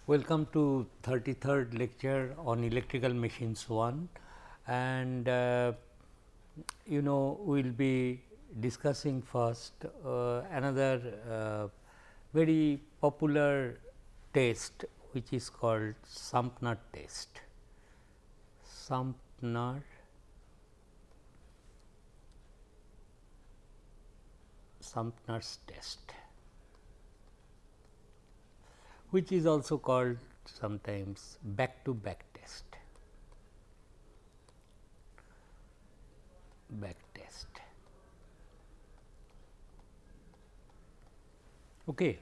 Welcome to 33rd lecture on electrical machines 1, and we will be discussing first another very popular test which is called Sumpner test. Sumpner's test, which is also called sometimes back to back test. Okay.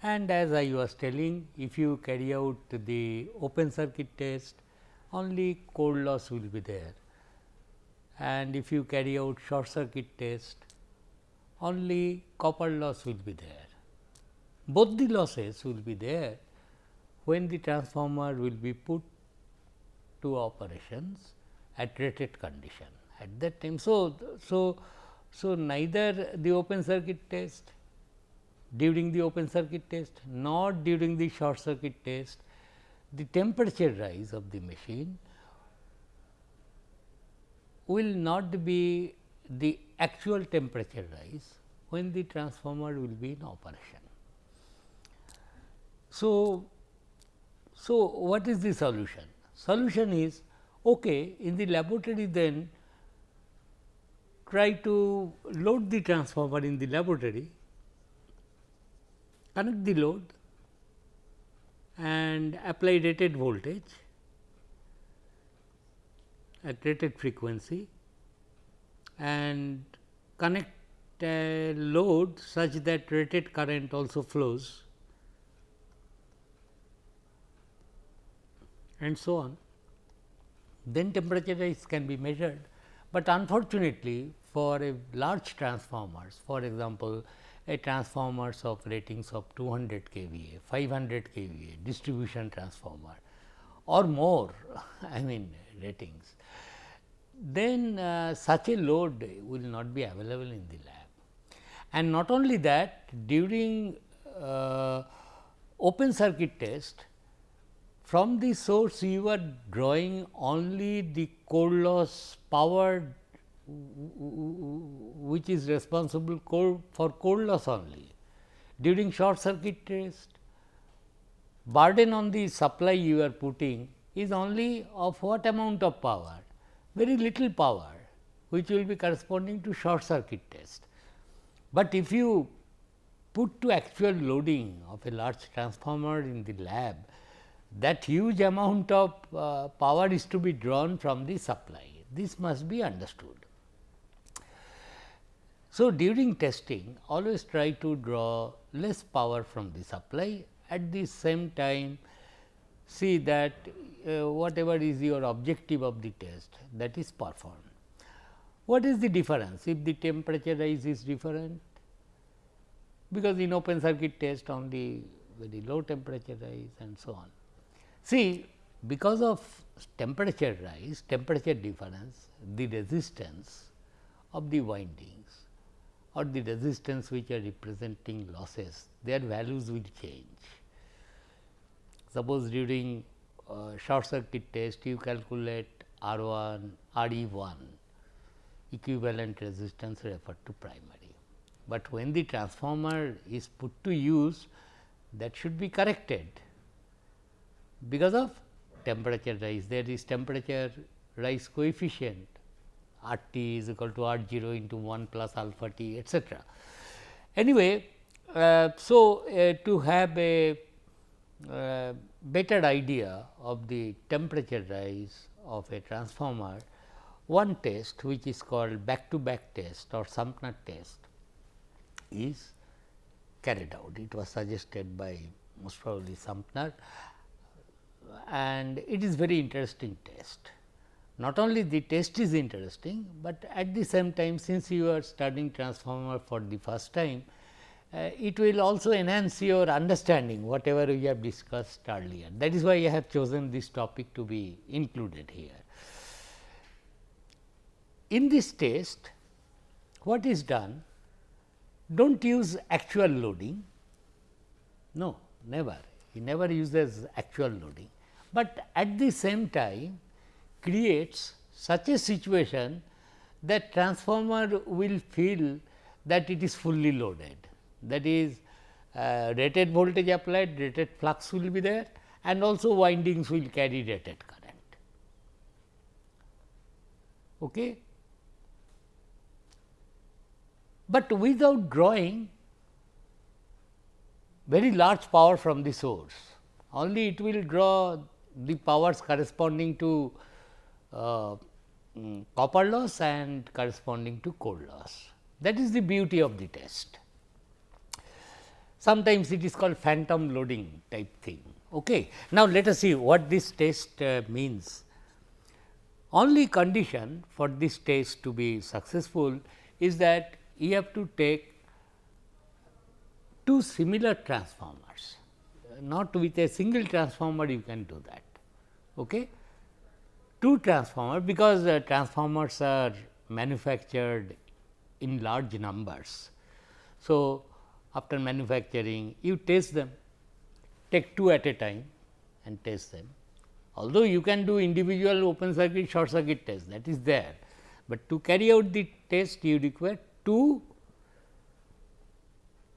And as I was telling, if you carry out the open circuit test, only core loss will be there, and if you carry out short circuit test, only copper loss will be there. Both the losses will be there when the transformer will be put to operations at rated condition at that time. So neither the open circuit test, during the open circuit test, nor during the short circuit test, the temperature rise of the machine will not be the actual temperature rise when the transformer will be in operation. So what is the solution? Solution is, okay, in the laboratory, then try to load the transformer in the laboratory, connect the load and apply rated voltage at rated frequency, and connect a load such that rated current also flows, and so on. Then temperature rise can be measured, but unfortunately for a large transformers, for example, a transformers of ratings of 200 kVA, 500 kVA, distribution transformer or more I mean ratings, then such a load will not be available in the lab. And not only that, during open circuit test, from the source you are drawing only the core loss power which is responsible for core loss only. During short circuit test, burden on the supply you are putting is only of what amount of power? Very little power, which will be corresponding to short circuit test. But if you put to actual loading of a large transformer in the lab, that huge amount of power is to be drawn from the supply. This must be understood. So, during testing, always try to draw less power from the supply, at the same time see that whatever is your objective of the test, that is performed. What is the difference if the temperature rise is different? Because in open circuit test only very low temperature rise and so on. See, because of temperature rise, temperature difference, the resistance of the windings or the resistance which are representing losses, their values will change. Suppose during short circuit test you calculate R 1, R E 1, equivalent resistance referred to primary, but when the transformer is put to use, that should be corrected because of temperature rise. There is temperature rise coefficient, R t is equal to R 0 into 1 plus alpha t, etcetera. Anyway, to have a better idea of the temperature rise of a transformer, one test which is called back to back test or Sumpner test is carried out. It was suggested by most probably Sumpner, and it is very interesting test. Not only the test is interesting, but at the same time, since you are studying transformer for the first time, it will also enhance your understanding whatever we have discussed earlier. That is why I have chosen this topic to be included here. In this test, what is done? Do not use actual loading, no, never. he never uses actual loading, but at the same time creates such a situation that transformer will feel that it is fully loaded. That is, rated voltage applied, rated flux will be there, and also windings will carry rated current. Okay. But without drawing very large power from the source, only it will draw the powers corresponding to copper loss and corresponding to core loss. That is the beauty of the test. Sometimes it is called phantom loading type thing. Okay. Now, let us see what this test means. Only condition for this test to be successful is that you have to take two similar transformers, not with a single transformer you can do that. Okay. Two transformers, because transformers are manufactured in large numbers. So, after manufacturing you test them, take two at a time and test them. Although you can do individual open circuit short circuit test, that is there, but to carry out the test you require two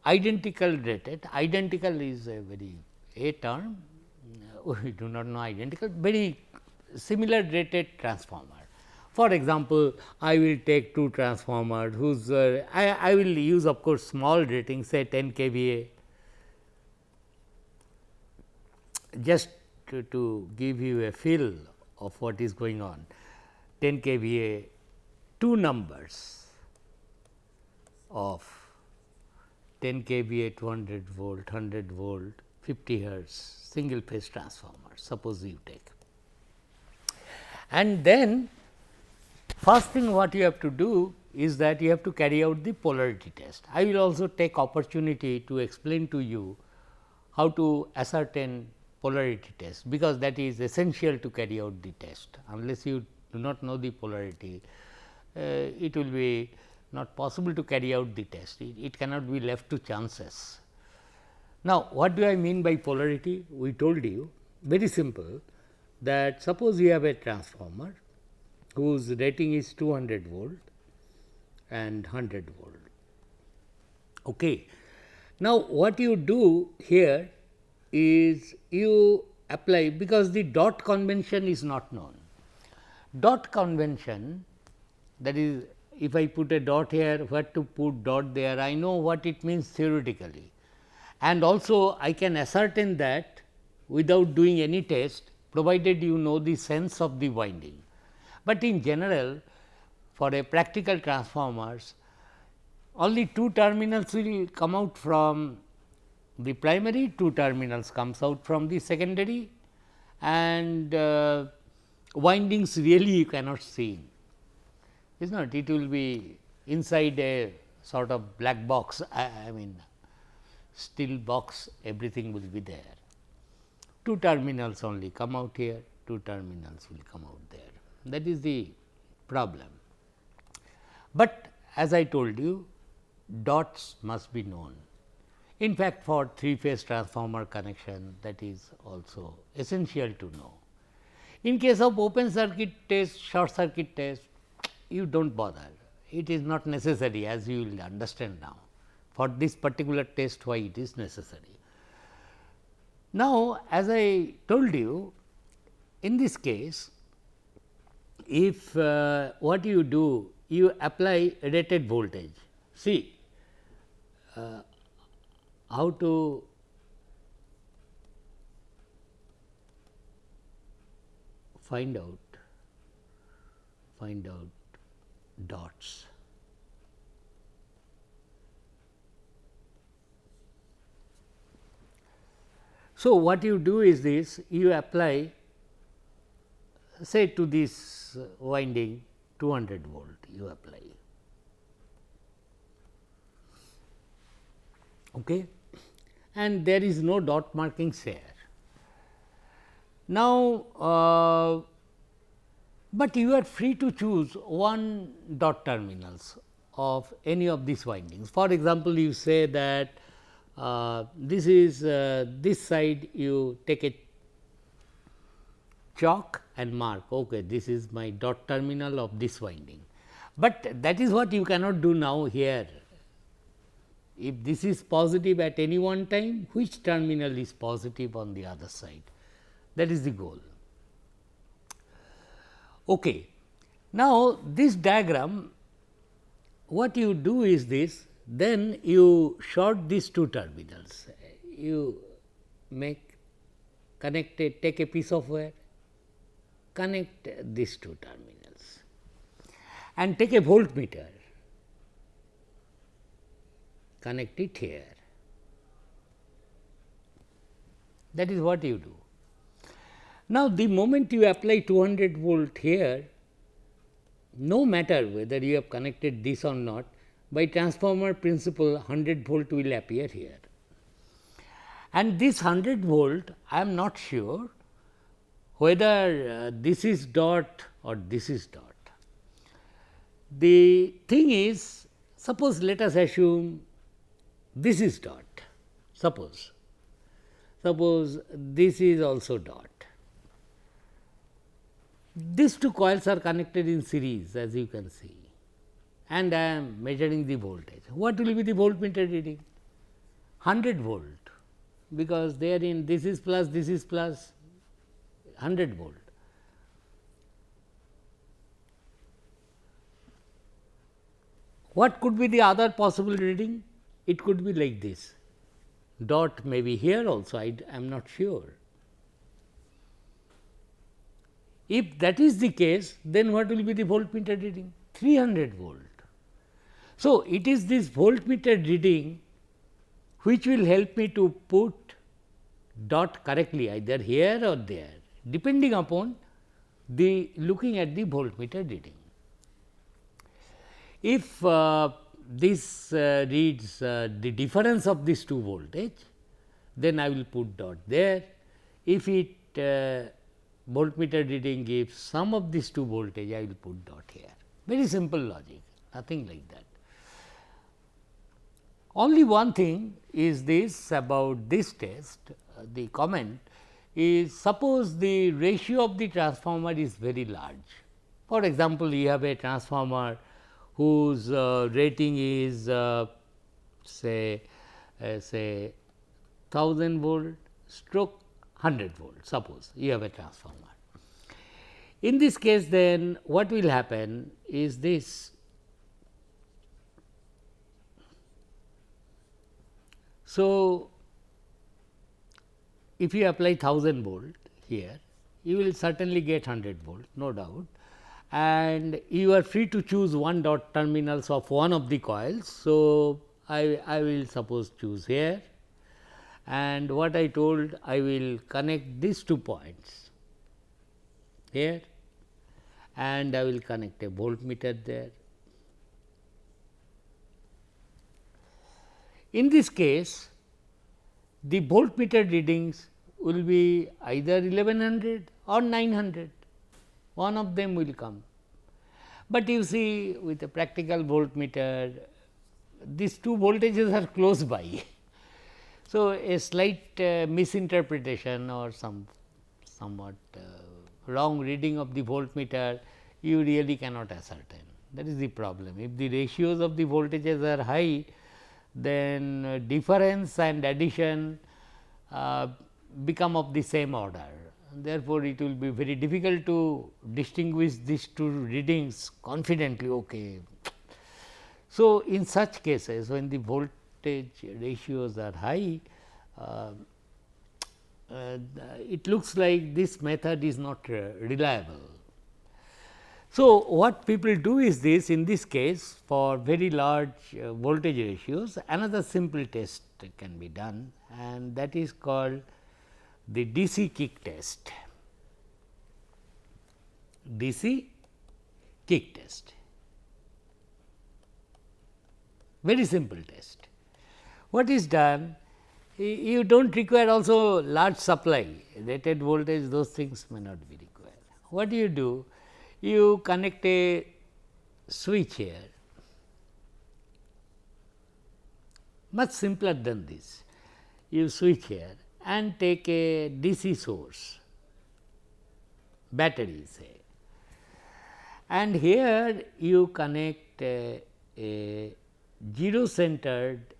identical rated. Identical is a very term, we do not know identical, very similar rated transformer. For example, I will take two transformers whose I will use of course small rating, say 10 kVA, just to give you a feel of what is going on. 10 kVA, two numbers of 10 kVA, 200 volt, 100 volt, 50 hertz single phase transformer, suppose you take. And then first thing what you have to do is that you have to carry out the polarity test. I will also take opportunity to explain to you how to ascertain polarity test, because that is essential to carry out the test. Unless you do not know the polarity, it will be not possible to carry out the test. It cannot be left to chances. Now, what do I mean by polarity? We told you very simple, that suppose you have a transformer whose rating is 200 volt and 100 volt. Okay. Now, what you do here is you apply, because the dot convention is not known. Dot convention, that is, if I put a dot here, what to put dot there, I know what it means theoretically, and also I can ascertain that without doing any test, provided you know the sense of the winding. But in general, for a practical transformers, only two terminals will come out from the primary, two terminals comes out from the secondary, and windings really you cannot see, is not, it will be inside a sort of black box, I mean steel box, everything will be there. Two terminals only come out here, two terminals will come out there. That is the problem. But as I told you, dots must be known. In fact, for three phase transformer connection, that is also essential to know. In case of open circuit test, short circuit test, you do not bother, it is not necessary, as you will understand now. For this particular test, why it is necessary. Now, as I told you, in this case, if what you do, you apply rated voltage. See how to find out dots. So, what you do is this, you apply, say to this winding 200 volt you apply, okay, and there is no dot markings here. Now, but you are free to choose one dot terminals of any of these windings. For example, you say that this is this side you take a chalk and mark, okay, this is my dot terminal of this winding, but that is what you cannot do now here. If this is positive at any one time, which terminal is positive on the other side? That is the goal. Okay. Now, this diagram, what you do is this, then you short these two terminals, you make take a piece of wire, connect these two terminals and take a voltmeter, connect it here. That is what you do. Now, the moment you apply 200 volt here, no matter whether you have connected this or not, by transformer principle 100 volt will appear here. And this 100 volt, I am not sure whether this is dot or this is dot. The thing is, suppose let us assume this is dot, suppose this is also dot. These two coils are connected in series, as you can see, and I am measuring the voltage. What will be the voltmeter reading? 100 volt, because they are in, this is plus, 100 volt. What could be the other possible reading? It could be like this, dot may be here also, I am not sure. If that is the case, then what will be the voltmeter reading? 300 volt. So, it is this voltmeter reading which will help me to put dot correctly either here or there, depending upon the looking at the voltmeter reading. If this reads the difference of these two voltage, then I will put dot there. If it voltmeter reading gives sum of these two voltage, I will put dot here. Very simple logic, nothing like that. Only one thing is this about this test, the comment is, suppose the ratio of the transformer is very large. For example, you have a transformer whose rating is say 1000 volt stroke 100 volt, suppose you have a transformer. In this case, then what will happen is this. So, if you apply 1000 volt here, you will certainly get 100 volt, no doubt, and you are free to choose one dot terminals of one of the coils. So, I will suppose choose here, and what I told, I will connect these 2 points here, and I will connect a voltmeter there. In this case, the voltmeter readings will be either 1100 or 900, one of them will come. But you see, with a practical voltmeter, these two voltages are close by. So, a slight misinterpretation or somewhat wrong reading of the voltmeter, you really cannot ascertain. That is the problem. If the ratios of the voltages are high, then difference and addition become of the same order. Therefore, it will be very difficult to distinguish these two readings confidently. Okay. So, in such cases, when the voltage ratios are high, it looks like this method is not reliable. So, what people do is this, in this case for very large voltage ratios, another simple test can be done, and that is called the DC kick test. DC kick test, very simple test. What is done? You do not require also large supply, rated voltage, those things may not be required. What do? You connect a switch here, much simpler than this. you switch here and take a DC source, battery say, and here you connect a zero centered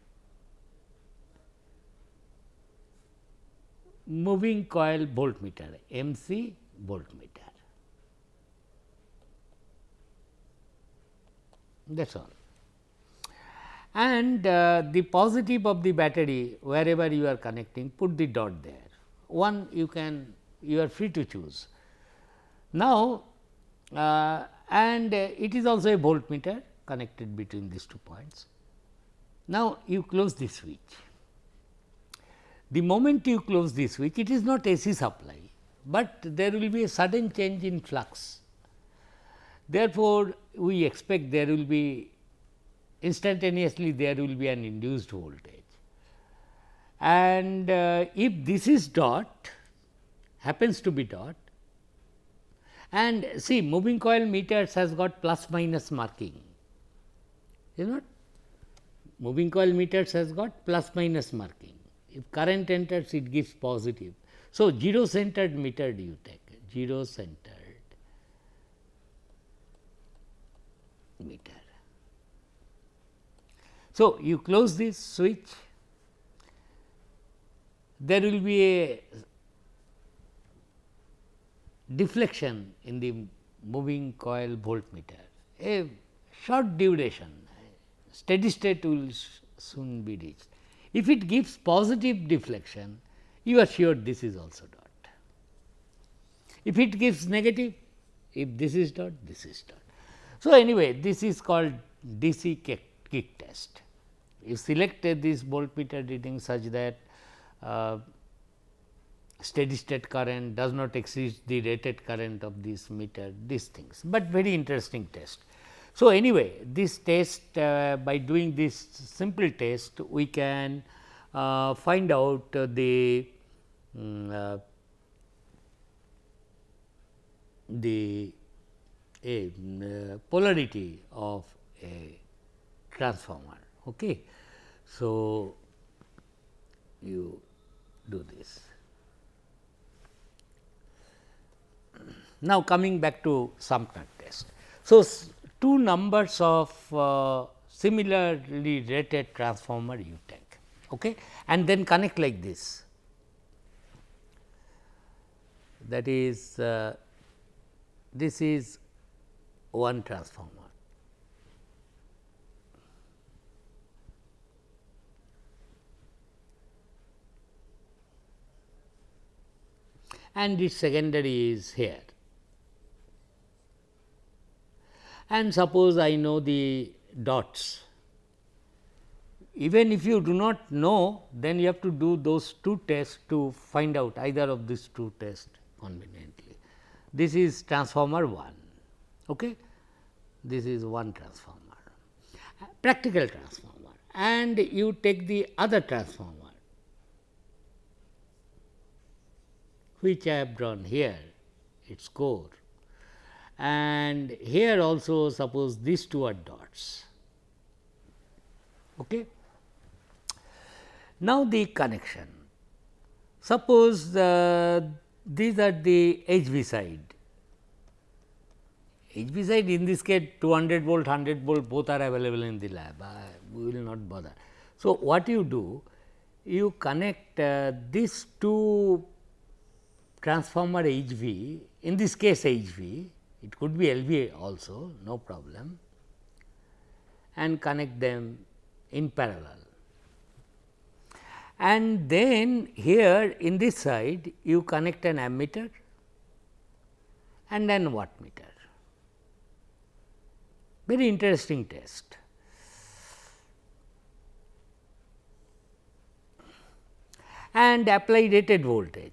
moving coil voltmeter, MC voltmeter. That is all. And the positive of the battery, wherever you are connecting, put the dot there. One you are free to choose. Now, and it is also a voltmeter connected between these 2 points. Now, you close the switch. The moment you close the switch, it is not AC supply, but there will be a sudden change in flux. Therefore, we expect there will be instantaneously there will be an induced voltage. And if this is dot, happens to be dot, and see moving coil meters has got plus minus marking, is not? Moving coil meters has got plus minus marking. If current enters, it gives positive. So, zero centered meter you take, zero centered meter. So, you close this switch, there will be a deflection in the moving coil voltmeter, a short duration, steady state will soon be reached. If it gives positive deflection, you are sure this is also dot. If it gives negative, if this is dot, this is dot. So, anyway, this is called DC kick test. You select this voltmeter reading such that steady state current does not exceed the rated current of this meter, these things, but very interesting test. So, anyway, this test by doing this simple test we can find out the polarity of a transformer. Okay. So, you do this. Now, coming back to Sumpner test. So, two numbers of similarly rated transformer you take, okay, and then connect like this. That is this is one transformer. And its secondary is here. And suppose I know the dots. Even if you do not know, then you have to do those two tests to find out either of these two tests conveniently. This is transformer 1, okay. This is one transformer, practical transformer, and you take the other transformer, which I have drawn here, its core, and here also suppose these two are dots. Okay. Now, the connection, suppose these are the HV side. HV side in this case 200 volt, 100 volt both are available in the lab, we will not bother. So, what you do? You connect these two transformer HV, in this case HV, it could be LV also, no problem, and connect them in parallel. And then here in this side you connect an ammeter and an wattmeter. Very interesting test. And apply rated voltage.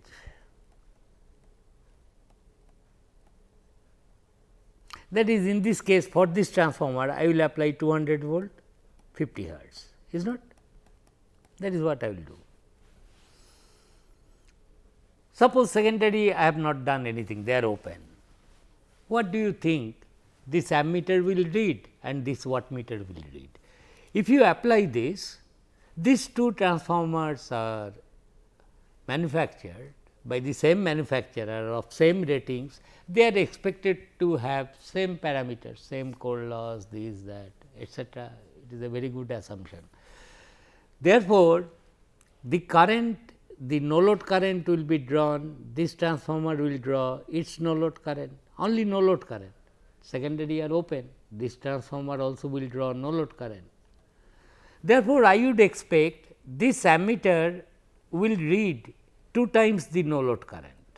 That is, in this case for this transformer I will apply 200 volt 50 hertz, is not? That is what I will do. Suppose secondary I have not done anything, they are open. What do you think this ammeter will read and this wattmeter will read? If you apply this, these two transformers are manufactured by the same manufacturer of same ratings, they are expected to have same parameters, same core loss, this, that, etcetera. It is a very good assumption. Therefore, the current, the no load current will be drawn, this transformer will draw its no load current, only no load current, secondary are open, this transformer also will draw no load current. Therefore, I would expect this ammeter will read 2 times the no load current.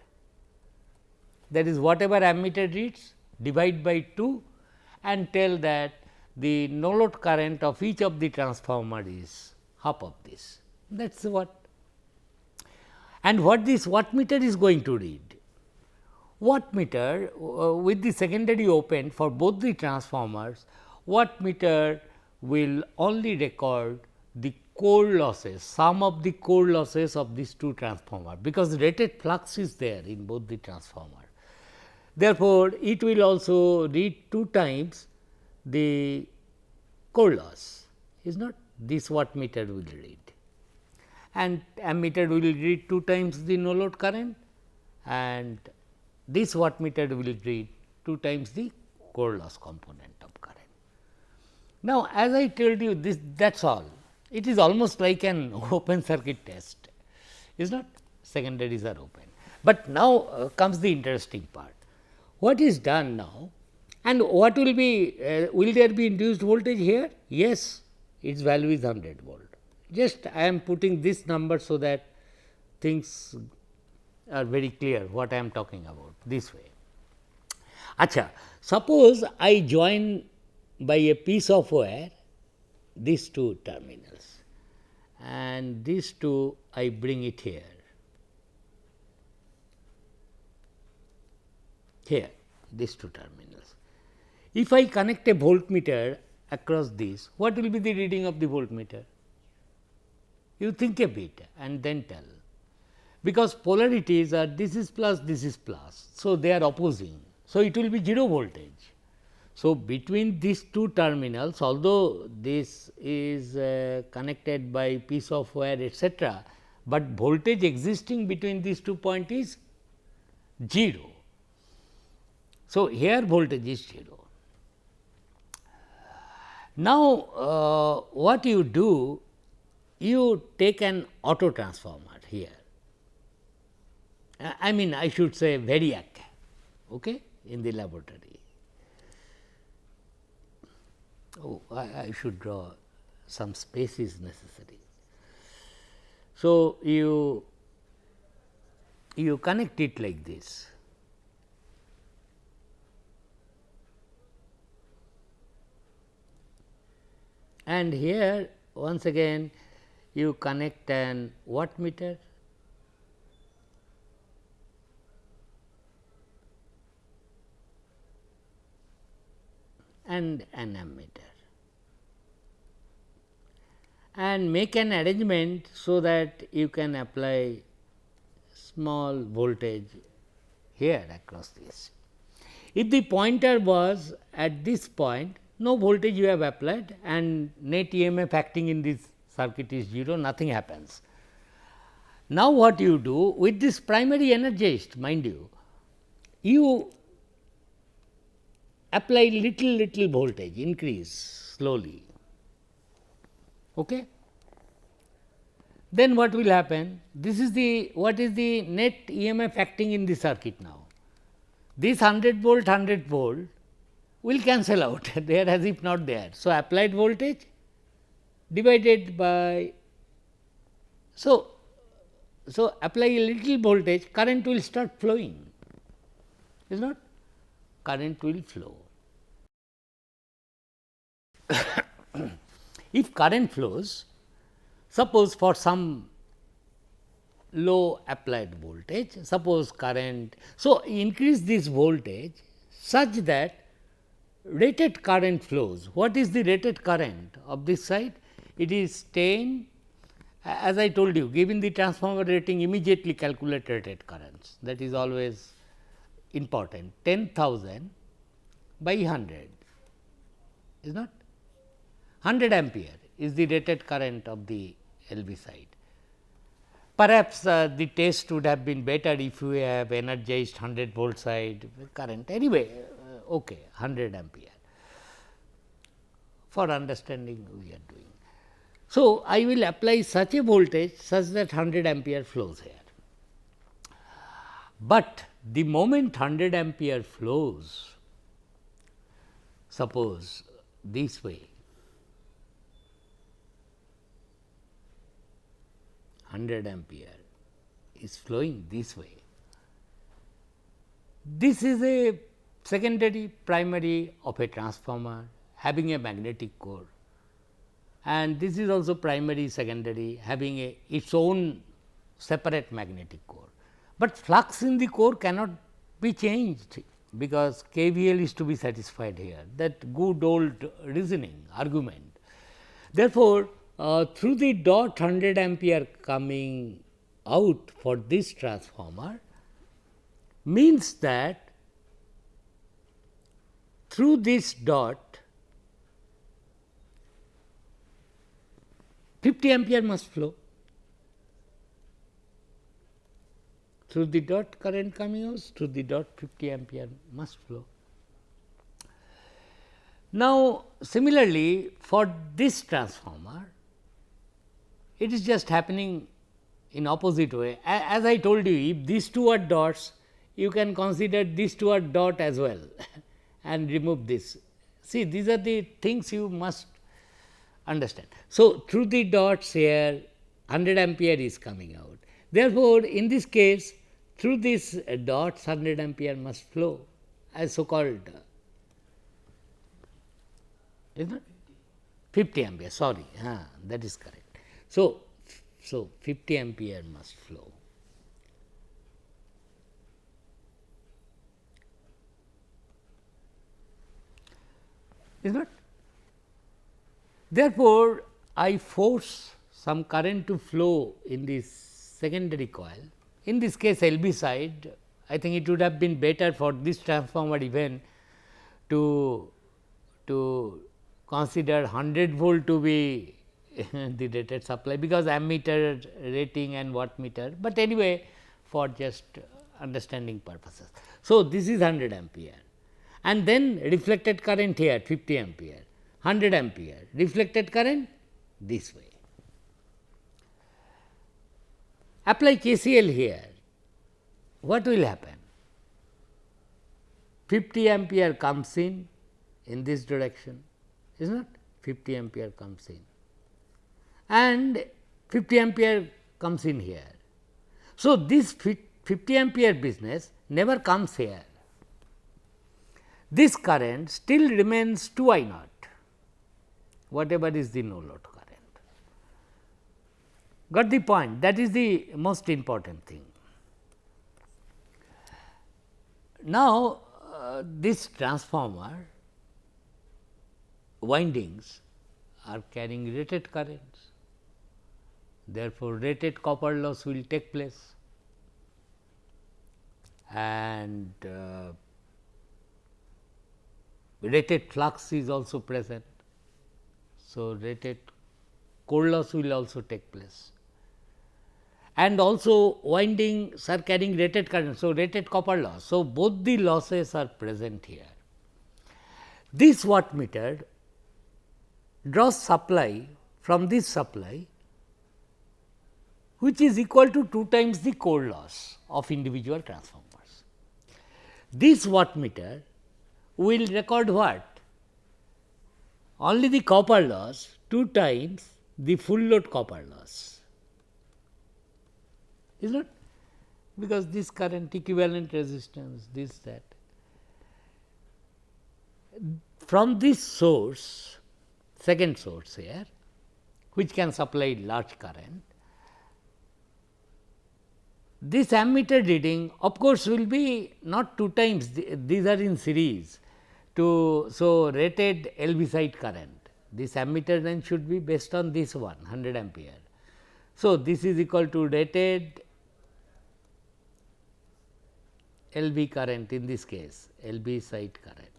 That is, whatever ammeter reads, divide by 2 and tell that the no load current of each of the transformer is half of this. That is what. And what this wattmeter is going to read? Wattmeter with the secondary open for both the transformers, wattmeter will only record the core losses, sum of the core losses of these two transformers, because rated flux is there in both the transformer. Therefore, it will also read 2 times the core loss, is not, this wattmeter will read, and ammeter will read 2 times the no load current, and this wattmeter will read 2 times the core loss component of current. Now, as I told you, this, that is all. It is almost like an open circuit test, is not, secondaries are open. But now comes the interesting part. What is done now, and what will be, will there be induced voltage here? Yes, its value is 100 volt. Just I am putting this number so that things are very clear what I am talking about, this way. Acha, suppose I join by a piece of wire these two terminals, and these two I bring it here. Here, these two terminals. If I connect a voltmeter across this, what will be the reading of the voltmeter? You think a bit and then tell, because polarities are, this is plus, this is plus. So, they are opposing. So, it will be 0 voltage. So, between these two terminals, although this is connected by piece of wire etcetera, but voltage existing between these 2 points is 0. So, here voltage is 0. Now, what you do, you take an auto transformer here, I mean I should say variac, okay, in the laboratory. Oh, I should draw some space is necessary. So, you connect it like this. And here once again you connect an wattmeter and an ammeter, and make an arrangement so that you can apply small voltage here across this. If the pointer was at this point, no voltage you have applied and net EMF acting in this circuit is 0, nothing happens. Now, what you do with this primary energized, mind you, you apply little voltage, increase slowly. Okay? Then what will happen? This is the, what is the net EMF acting in the circuit now? This 100 volt will cancel out, they are as if not there. So, applied voltage divided by, so apply a little voltage, current will start flowing, is not? Current will flow. If current flows, suppose for some low applied voltage, suppose current, so increase this voltage such that rated current flows. What is the rated current of this side? It is 10, as I told you, given the transformer rating, immediately calculate rated currents, that is always important, 10,000 by 100, is not? 100 ampere is the rated current of the LV side. perhaps the test would have been better if we have energized 100 volt side current. Anyway, okay, 100 ampere. For understanding we are doing. So, I will apply such a voltage such that 100 ampere flows here. But the moment 100 ampere flows, suppose this way, 100 ampere is flowing this way. This is a secondary primary of a transformer having a magnetic core, and this is also primary secondary having its own separate magnetic core. But flux in the core cannot be changed, because KVL is to be satisfied here, that good old reasoning argument. Therefore, through the dot 100 ampere coming out for this transformer means that through this dot 50 ampere must flow. Through the dot current coming out, through the dot 50 ampere must flow. Now, similarly, for this transformer, it is just happening in opposite way. As I told you, if these two are dots, you can consider these two are dot as well and remove this. See, these are the things you must understand. So, through the dots here 100 ampere is coming out. Therefore, in this case through this dots 100 ampere must flow as so called, is it 50 ampere, sorry, that is correct. So, 50 ampere must flow. Is not? Therefore, I force some current to flow in this secondary coil. In this case LB side, I think it would have been better for this transformer even to consider 100 volt to be the rated supply, because ammeter rating and wattmeter, but anyway for just understanding purposes. So, this is 100 ampere and then reflected current here 50 ampere, 100 ampere reflected current this way. Apply KCL here, what will happen? 50 ampere comes in this direction, is not 50 ampere comes in and 50 ampere comes in here. So, this 50 ampere business never comes here. This current still remains 2 I naught, whatever is the no load current. Got the point? That is the most important thing. Now, this transformer windings are carrying rated currents. Therefore, rated copper loss will take place and rated flux is also present. So, rated core loss will also take place and also windings are carrying rated current. So, rated copper loss. So, both the losses are present here. This wattmeter draws supply from this supply, which is equal to 2 times the core loss of individual transformers. This wattmeter will record what? Only the copper loss 2 times the full load copper loss, is not? Because this current equivalent resistance, this that. From this source, second source here, which can supply large current, this ammeter reading of course will be not 2 times, these are in series. So, rated LV side current, this ammeter then should be based on this one 100 ampere. So, this is equal to rated LV current, in this case LV side current.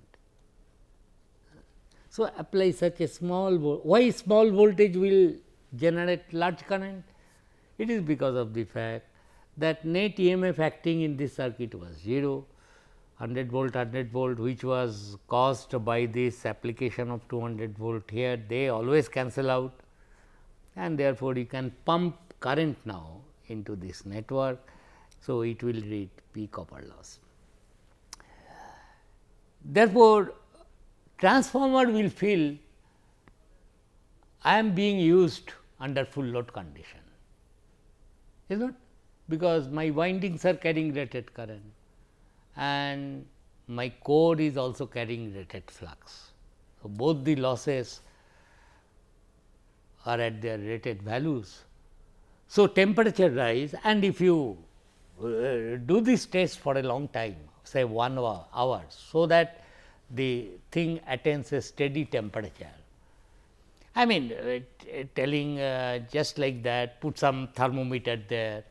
So, apply such a small why small voltage will generate large current? It is because of the fact that net EMF acting in this circuit was 0, 100 volt which was caused by this application of 200 volt here, they always cancel out, and therefore, you can pump current now into this network. So, it will read P copper loss. Therefore, transformer will feel I am being used under full load condition, is not, because my windings are carrying rated current and my core is also carrying rated flux. So, both the losses are at their rated values. So, temperature rise, and if you do this test for a long time, say 1 hour, so that the thing attains a steady temperature. I mean telling just like that, put some thermometer there,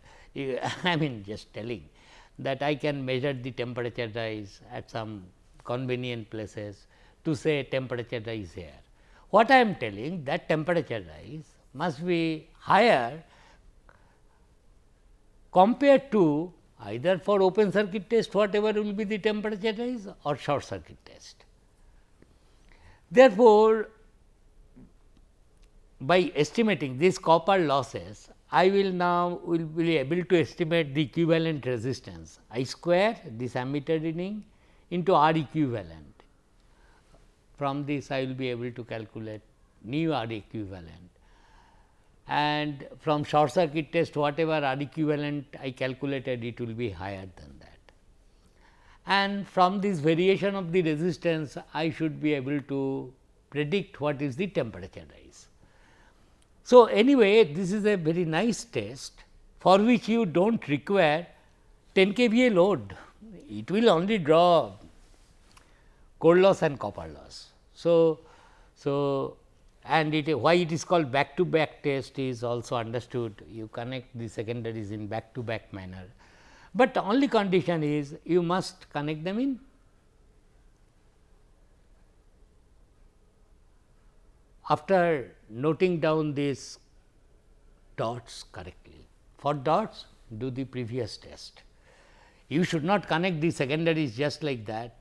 I mean just telling that I can measure the temperature rise at some convenient places to say temperature rise here. What I am telling, that temperature rise must be higher compared to either for open circuit test whatever will be the temperature rise or short circuit test. Therefore, by estimating these copper losses, I will now be able to estimate the equivalent resistance I square this ammeter reading into R equivalent. From this I will be able to calculate new R equivalent, and from short circuit test whatever R equivalent I calculated, it will be higher than that. And from this variation of the resistance I should be able to predict what is the temperature rise. So, anyway, this is a very nice test for which you do not require 10 kVA load, it will only draw core loss and copper loss. So, and why it is called back to back test is also understood, you connect the secondaries in back to back manner, but the only condition is you must connect them in after noting down these dots correctly. For dots, do the previous test. You should not connect the secondaries just like that.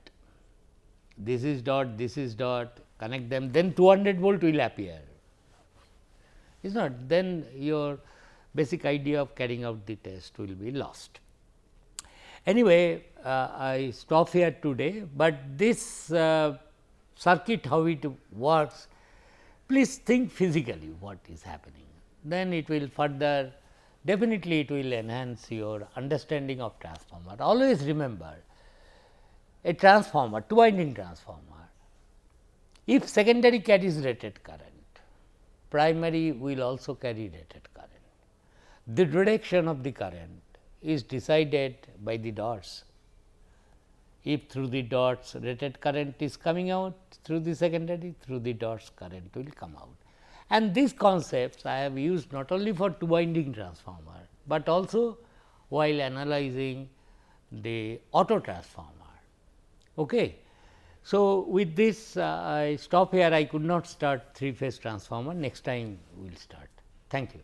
This is dot, connect them, then 200 volt will appear. Is not, then your basic idea of carrying out the test will be lost. Anyway, I stop here today, but this circuit how it works, please think physically what is happening, then it will further, definitely it will enhance your understanding of transformer. Always remember, a transformer, two winding transformer, if secondary carries rated current, primary will also carry rated current. The direction of the current is decided by the dots. If through the dots rated current is coming out, through the secondary, through the dots current will come out. And these concepts I have used not only for two winding transformer, but also while analyzing the auto transformer. Okay. So, with this I stop here, I could not start 3 phase transformer, next time we will start. Thank you.